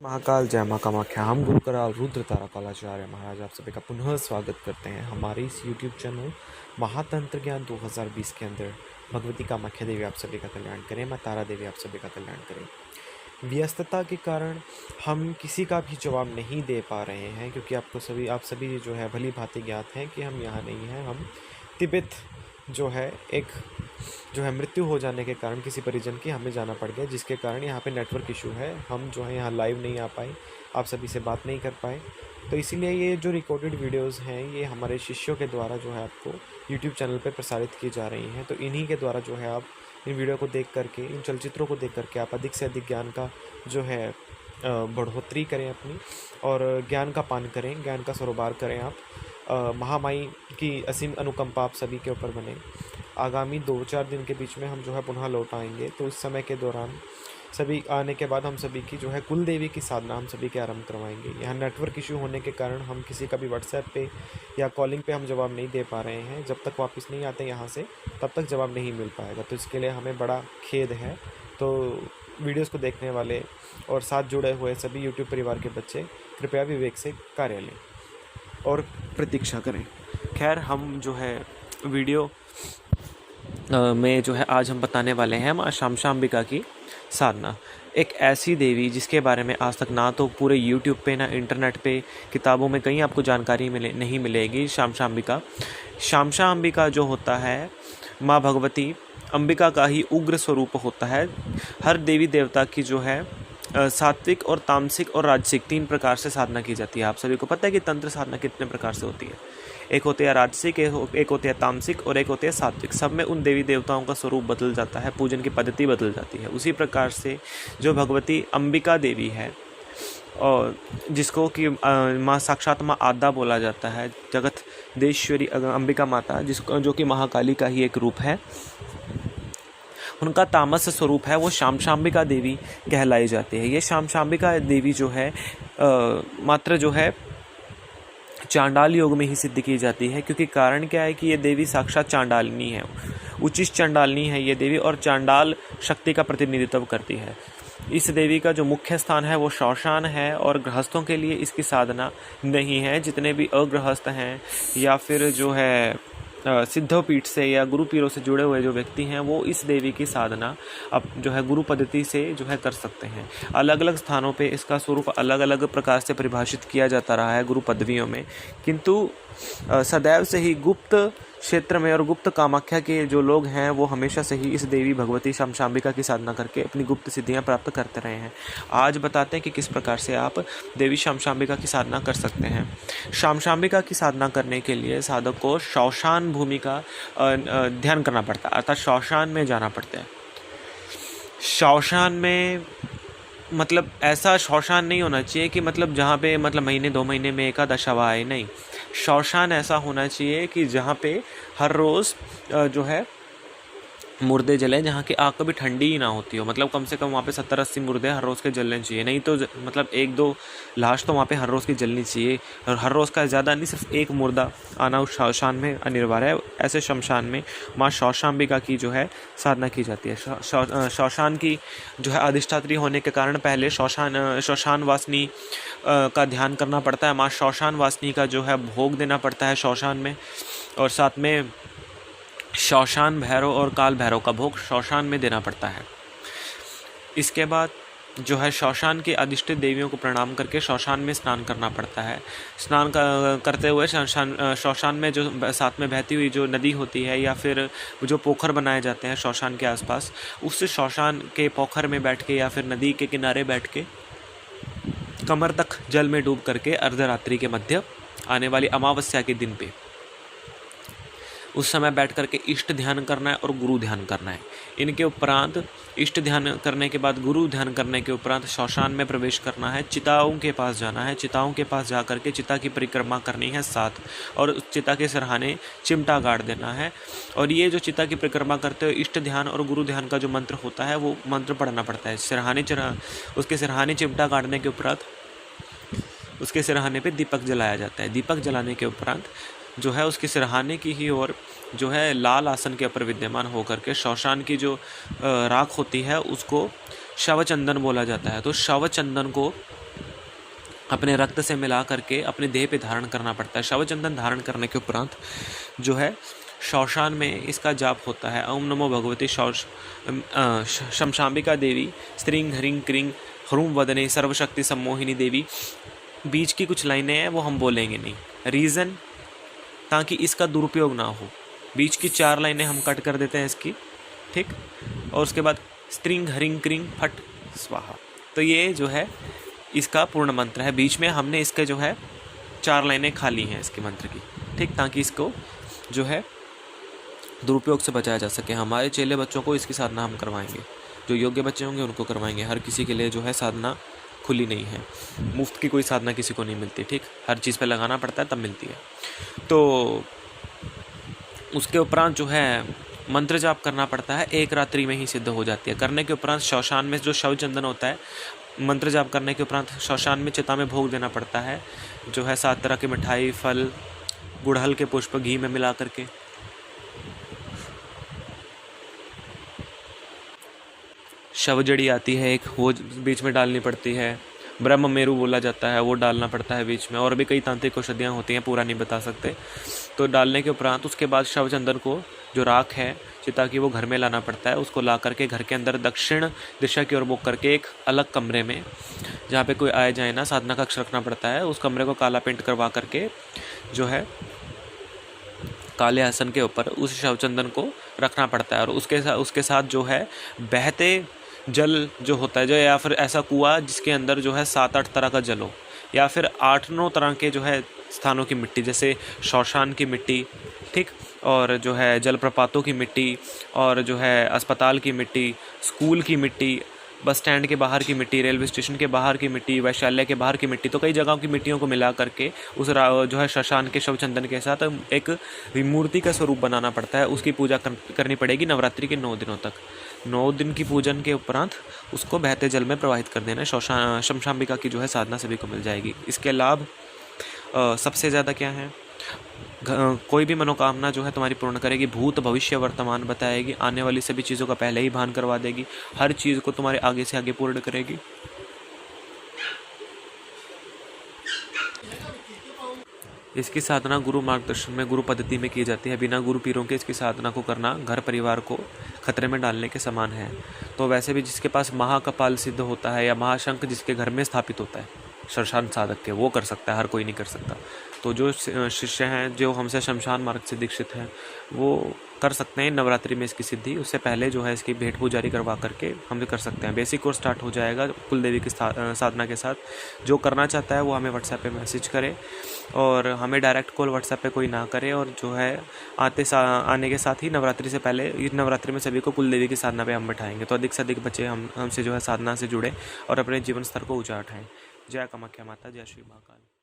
महाकाल जय माँ कामाख्या। हम गुरु कराल रुद्र ताराकालाचार्य महाराज आप सभी का पुनः स्वागत करते हैं हमारे इस यूट्यूब चैनल महातंत्र ज्ञान 2020 के अंदर। भगवती कामाख्या देवी आप सभी का कल्याण करें, माँ तारा देवी आप सभी का कल्याण करें। व्यस्तता के कारण हम किसी का भी जवाब नहीं दे पा रहे हैं, क्योंकि आप सभी जो है भली भांति ज्ञात हैं कि हम यहाँ नहीं हैं। हम तिब्बत जो है मृत्यु हो जाने के कारण किसी परिजन की हमें जाना पड़ गया, जिसके कारण यहाँ पे नेटवर्क इशू है। हम जो है यहाँ लाइव नहीं आ पाए, आप सभी से बात नहीं कर पाए। तो इसीलिए ये जो रिकॉर्डेड वीडियोस हैं ये हमारे शिष्यों के द्वारा जो है आपको यूट्यूब चैनल पे प्रसारित की जा रही हैं। तो इन्हीं के द्वारा जो है आप इन वीडियो को देख करके, इन चलचित्रों को देख करके आप अधिक से अधिक ज्ञान का जो है बढ़ोतरी करें अपनी, और ज्ञान का पान करें, ज्ञान का सरोबार करें आप। महामाई की असीम अनुकंपा आप सभी के ऊपर बने। आगामी 2-4 दिन के बीच में हम जो है पुनः लौट आएंगे। तो इस समय के दौरान सभी आने के बाद हम सभी की जो है कुल देवी की साधना हम सभी के आरंभ करवाएंगे। यहाँ नेटवर्क इशू होने के कारण हम किसी का भी व्हाट्सएप पे या कॉलिंग पे हम जवाब नहीं दे पा रहे हैं। जब तक वापस नहीं आते यहाँ से तब तक जवाब नहीं मिल पाएगा। तो इसके लिए हमें बड़ा खेद है। तो वीडियोज़ को देखने वाले और साथ जुड़े हुए सभी यूट्यूब परिवार के बच्चे कृपया विवेक से कार्य लें और प्रतीक्षा करें। खैर, हम जो है वीडियो में जो है आज हम बताने वाले हैं माँ शामशांबिका की साधना। एक ऐसी देवी जिसके बारे में आज तक ना तो पूरे यूट्यूब पे ना इंटरनेट पे किताबों में कहीं आपको जानकारी नहीं मिलेगी। शामशांबिका जो होता है माँ भगवती अंबिका का ही उग्र स्वरूप होता है। हर देवी देवता की जो है सात्विक और तामसिक और राजसिक 3 प्रकार से साधना की जाती है। आप सभी को पता है कि तंत्र साधना कितने प्रकार से होती है। एक होते हैं राजसिक, एक होते हैं तामसिक और एक होते हैं सात्विक। सब में उन देवी देवताओं का स्वरूप बदल जाता है, पूजन की पद्धति बदल जाती है। उसी प्रकार से जो भगवती अंबिका देवी है और जिसको कि माँ साक्षात माँ आद्या बोला जाता है, जगत देश्वरी अंबिका माता, जो कि महाकाली का ही एक रूप है, उनका तामस स्वरूप है, वो शामशांबिका देवी कहलाई जाती है। ये शामशांबिका देवी जो है मात्र जो है चांडाल योग में ही सिद्ध की जाती है। क्योंकि कारण क्या है कि ये देवी साक्षात चांडालिनी है, उच्चिष्ट चांडालिनी है ये देवी, और चांडाल शक्ति का प्रतिनिधित्व करती है। इस देवी का जो मुख्य स्थान है वो शौशान है, और गृहस्थों के लिए इसकी साधना नहीं है। जितने भी अगृहस्थ हैं या फिर जो है सिद्धोपीठ से या गुरु पीरों से जुड़े हुए जो व्यक्ति हैं वो इस देवी की साधना अब जो है गुरु पद्धति से जो है कर सकते हैं। अलग अलग स्थानों पे इसका स्वरूप अलग अलग प्रकार से परिभाषित किया जाता रहा है गुरु पदवियों में, किंतु सदैव से ही गुप्त क्षेत्र में और गुप्त कामाख्या के जो लोग हैं वो हमेशा से ही इस देवी भगवती शामशांबिका की साधना करके अपनी गुप्त सिद्धियां प्राप्त करते रहे हैं। आज बताते हैं कि किस प्रकार से आप देवी शामशांबिका की साधना कर सकते हैं। शामशांबिका की साधना करने के लिए साधक को शौशान भूमि का ध्यान करना पड़ता है, अर्थात शौशान में जाना पड़ता है। शौशान में मतलब ऐसा शौशान नहीं होना चाहिए कि मतलब जहाँ पे मतलब महीने 2 महीने में एक आधा शव आए, नहीं। शौशान ऐसा होना चाहिए कि जहाँ पे हर रोज़ जो है मुर्दे जलें, जहाँ की आग कभी ठंडी ही ना होती हो। मतलब कम से कम वहाँ पे 70-80 मुर्दे हर रोज़ के जलने चाहिए, नहीं तो मतलब 1-2 लाश तो वहाँ पे हर रोज़ की जलनी चाहिए। और हर रोज़ का ज़्यादा नहीं, सिर्फ एक मुर्दा आना उस शौशान में अनिवार्य है। ऐसे शमशान में माँ शौशांबिका की जो है साधना की जाती है। शौशान की जो है अधिष्ठात्री होने के कारण पहले शौशान वासनी का ध्यान करना पड़ता है। माँ शौशान वासनी का जो है भोग देना पड़ता है शौशान में, और साथ में शौशान भैरव और काल भैरव का भोग शौशान में देना पड़ता है। इसके बाद जो है शौशान की अधिष्ठित देवियों को प्रणाम करके शौशान में स्नान करना पड़ता है। स्नान करते हुए शौशान में जो साथ में बहती हुई जो नदी होती है या फिर जो पोखर बनाए जाते हैं शौशान के आसपास, उस शौशान के पोखर में बैठ के या फिर नदी के किनारे बैठ के कमर तक जल में डूब करके अर्धरात्रि के मध्य आने वाली अमावस्या के दिन पे उस समय बैठ करके इष्ट ध्यान करना है और गुरु ध्यान करना है। इनके उपरांत इष्ट ध्यान करने के बाद गुरु ध्यान करने के उपरांत शौशान में प्रवेश करना है। चिताओं के पास जाना है, चिताओं के पास जा करके चिता की परिक्रमा करनी है 7, और उस चिता के सिरहाने चिमटा गाड़ देना है। और ये जो चिता की परिक्रमा करते हुए इष्ट ध्यान और गुरु ध्यान का जो मंत्र होता है वो मंत्र पढ़ना पड़ता है। उसके सिरहाने चिमटा गाड़ने के उपरांत उसके सिरहाने पे दीपक जलाया जाता है। दीपक जलाने के उपरांत जो है उसके सिरहाने की ही ओर जो है लाल आसन के ऊपर विद्यमान होकर के शौशान की जो राख होती है उसको शव चंदन बोला जाता है। तो शव चंदन को अपने रक्त से मिला करके अपने देह पे धारण करना पड़ता है। शव चंदन धारण करने के उपरांत जो है शौशान में इसका जाप होता है। ओम नमो भगवती शमशांबिका देवी स्त्रीं ह्रीं क्रीं ह्रूं वदने सर्वशक्ति सम्मोहिनी देवी। बीच की कुछ लाइनें हैं वो हम बोलेंगे नहीं, रीज़न ताकि इसका दुरुपयोग ना हो। बीच की 4 लाइनें हम कट कर देते हैं इसकी, ठीक। और उसके बाद स्त्रीं ह्रीं क्रीं फट स्वाहा। तो ये जो है इसका पूर्ण मंत्र है। बीच में हमने इसके जो है 4 लाइनें खाली हैं इसके मंत्र की, ठीक, ताकि इसको जो है दुरुपयोग से बचाया जा सके। हमारे चेले बच्चों को इसकी साधना हम करवाएंगे, जो योग्य बच्चे होंगे उनको करवाएंगे। हर किसी के लिए जो है साधना खुली नहीं है, मुफ्त की कोई साधना किसी को नहीं मिलती, ठीक। हर चीज़ पे लगाना पड़ता है तब मिलती है। तो उसके उपरांत जो है मंत्र जाप करना पड़ता है, 1 रात्रि में ही सिद्ध हो जाती है। करने के उपरांत शौशान में जो शव चंदन होता है, मंत्र जाप करने के उपरांत शौशान में चिता में भोग देना पड़ता है, जो है 7 तरह की मिठाई, फल, गुड़हल के पुष्प घी में मिला करके। शवजड़ी आती है एक, वो बीच में डालनी पड़ती है। ब्रह्म मेरु बोला जाता है, वो डालना पड़ता है बीच में। और भी कई तांत्रिक औषधियाँ होती हैं, पूरा नहीं बता सकते। तो डालने के उपरांत उसके बाद शव चंदन को, जो राख है चिता की, वो घर में लाना पड़ता है। उसको ला करके घर के अंदर दक्षिण दिशा की ओर मुख करके एक अलग कमरे में, जहाँ पे कोई आए जाए ना, साधना कक्ष रखना पड़ता है। उस कमरे को काला पेंट करवा करके जो है काले आसन के ऊपर उस शव चंदन को रखना पड़ता है। और उसके साथ जो है बहते जल जो होता है, जो या फिर ऐसा कुआं जिसके अंदर जो है 7-8 तरह का जल हो, या फिर 8-9 तरह के जो है स्थानों की मिट्टी, जैसे शौशान की मिट्टी, ठीक, और जो है जलप्रपातों की मिट्टी, और जो है अस्पताल की मिट्टी, स्कूल की मिट्टी, बस स्टैंड के बाहर की मिट्टी, रेलवे स्टेशन के बाहर की मिट्टी, वैशाल्य के बाहर की मिट्टी। तो कई जगहों की मिट्टियों को मिला करके उस जो है शशान के शव चंदन के साथ एक मूर्ति का स्वरूप बनाना पड़ता है। उसकी पूजा करनी पड़ेगी नवरात्रि के 9 दिनों तक। 9 दिन की पूजन के उपरांत उसको बहते जल में प्रवाहित कर देना। शमशांबिका की जो है साधना सभी को मिल जाएगी। इसके लाभ सबसे ज़्यादा क्या है? कोई भी मनोकामना जो है तुम्हारी पूर्ण करेगी, भूत भविष्य वर्तमान बताएगी, आने वाली सभी चीज़ों का पहले ही भान करवा देगी, हर चीज़ को तुम्हारे आगे से आगे पूर्ण करेगी। इसकी साधना गुरु मार्गदर्शन में, गुरु पद्धति में की जाती है। बिना गुरु पीरों के इसकी साधना को करना घर परिवार को खतरे में डालने के समान है। तो वैसे भी जिसके पास महाकपाल सिद्ध होता है या महाशंख जिसके घर में स्थापित होता है शमशान साधक के, वो कर सकता है, हर कोई नहीं कर सकता। तो जो शिष्य हैं जो हमसे शमशान मार्ग से दीक्षित हैं वो कर सकते हैं नवरात्रि में इसकी सिद्धि। उससे पहले जो है इसकी भेंट पूजारी करवा करके हम भी कर सकते हैं। बेसिक कोर्स स्टार्ट हो जाएगा कुल देवी की साधना के साथ। जो करना चाहता है वो हमें व्हाट्सएप पे मैसेज करे, और हमें डायरेक्ट कॉल व्हाट्सएप पे कोई ना करे। और जो है आने के साथ ही नवरात्रि से पहले, इस नवरात्रि में सभी को कुल देवी की साधना पे हम बैठाएंगे। तो अधिक से अधिक बच्चे हमसे जो है साधना से जुड़े और अपने जीवन स्तर को ऊंचा उठाएं। जय कामाख्या माता, जय श्री महाकाल।